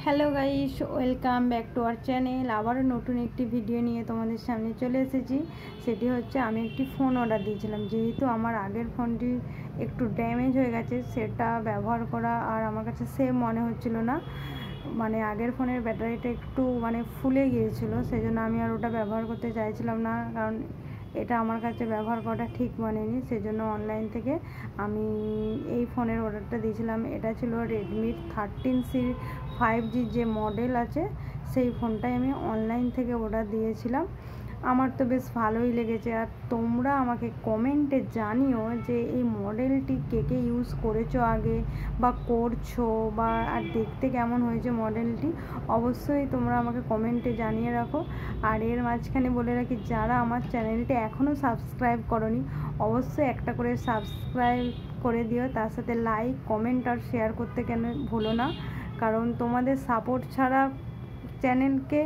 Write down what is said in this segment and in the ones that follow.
Hello guys, welcome back to our channel. আবারও নতুন একটি ভিডিও নিয়ে তোমাদের সামনে চলে এসেছি। সেটি হচ্ছে আমি একটি ফোন অর্ডার দিয়েছিলাম। যেহেতু আমার আগের ফোনটি একটু ড্যামেজ হয়ে গেছে, সেটা ব্যবহার করা আর আমার কাছে সেম মনে হচ্ছিল না। মানে আগের ফোনের ব্যাটারিটা একটু ফুলে গিয়েছিলো, সেই জন্য আমি আর ওটা ব্যবহার করতে চাইছিলাম না, কারণ এটা আমার কাছে ব্যবহার করাটা ঠিক মানেনি। সেজন্য অনলাইন থেকে আমি এই ফোনের অর্ডারটা দিয়েছিলাম। এটা ছিল রেডমি 13C 5G যে মডেল আছে, সেই ফোনটাই আমি অনলাইন থেকে অর্ডার দিয়েছিলাম। আমার তো বেশ ভালোই লেগেছে। আর তোমরা আমাকে কমেন্টে জানিও যে এই মডেলটি কে কে ইউজ করেছো আগে বা করছো, বা আর দেখতে কেমন হয়েছে মডেলটি, অবশ্যই তোমরা আমাকে কমেন্টে জানিয়ে রাখো। আর এর মাঝখানে বলে রাখি, যারা আমার চ্যানেলটি এখনও সাবস্ক্রাইব করনি, অবশ্যই একটা করে সাবস্ক্রাইব করে দিও। তার সাথে লাইক, কমেন্ট আর শেয়ার করতে কেন ভুলো না, কারণ তোমাদের সাপোর্ট ছাড়া চ্যানেলকে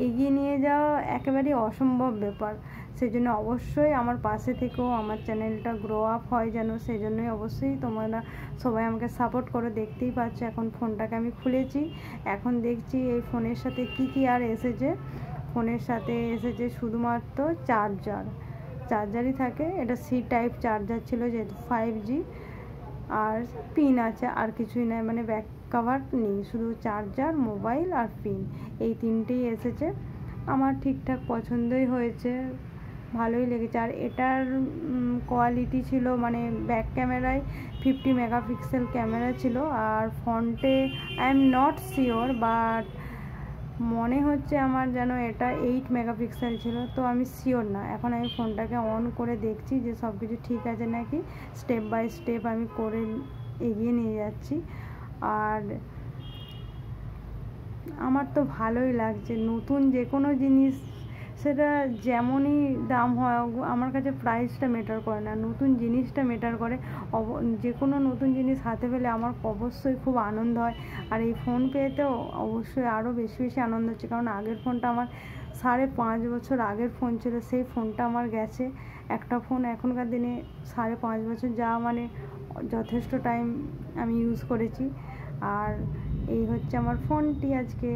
এগিয়ে নিয়ে যাওয়া একেবারেই অসম্ভব ব্যাপার। সেই জন্য অবশ্যই আমার পাশে থেকেও আমার চ্যানেলটা গ্রো আপ হয় যেন, সেই জন্যই অবশ্যই তোমরা সবাই আমাকে সাপোর্ট করো। দেখতেই পাচ্ছ এখন ফোনটাকে আমি খুলেছি, এখন দেখছি এই ফোনের সাথে কি আর এসেছে। ফোনের সাথে এসেছে শুধুমাত্র চার্জারই থাকে। এটা সি টাইপ চার্জার ছিল, যেহেতু 5G, আর পিন আছে, আর কিছুই নয়। মানে ব্যাক কভার নেই, শুধু চার্জার, মোবাইল আর পিন, এই তিনটেই এসেছে। আমার ঠিকঠাক পছন্দই হয়েছে, ভালোই লেগেছে। আর এটার কোয়ালিটি ছিল, মানে ব্যাক ক্যামেরায় 50 মেগাপিক্সেল ক্যামেরা ছিল, আর ফ্রন্টে I am not sure, but মনে হচ্ছে আমার যেন এটা 8 মেগাপিক্সেল ছিল। তো আমি শিওর না। এখন আমি ফোনটাকে অন করে দেখছি যে সব কিছু ঠিক আছে নাকি। স্টেপ বাই স্টেপ আমি করে এগিয়ে নিয়ে যাচ্ছি। আর আমার তো ভালোই লাগছে। নতুন যে কোনো জিনিস, সেটা যেমনই দাম হয়, আমার কাছে প্রাইসটা ম্যাটার করে না, নতুন জিনিসটা ম্যাটার করে। যে কোনো নতুন জিনিস হাতে পেলে আমার অবশ্যই খুব আনন্দ হয়। আর এই ফোন পেয়েতেও অবশ্যই আরও বেশি আনন্দ হচ্ছে, কারণ আগের ফোনটা আমার 5.5 বছর আগের ফোন ছিল, সেই ফোনটা আমার গেছে। একটা ফোন এখনকার দিনে 5.5 বছর, যা মানে যথেষ্ট টাইম আমি ইউজ করেছি। আর এই হচ্ছে আমার ফোনটি আজকে।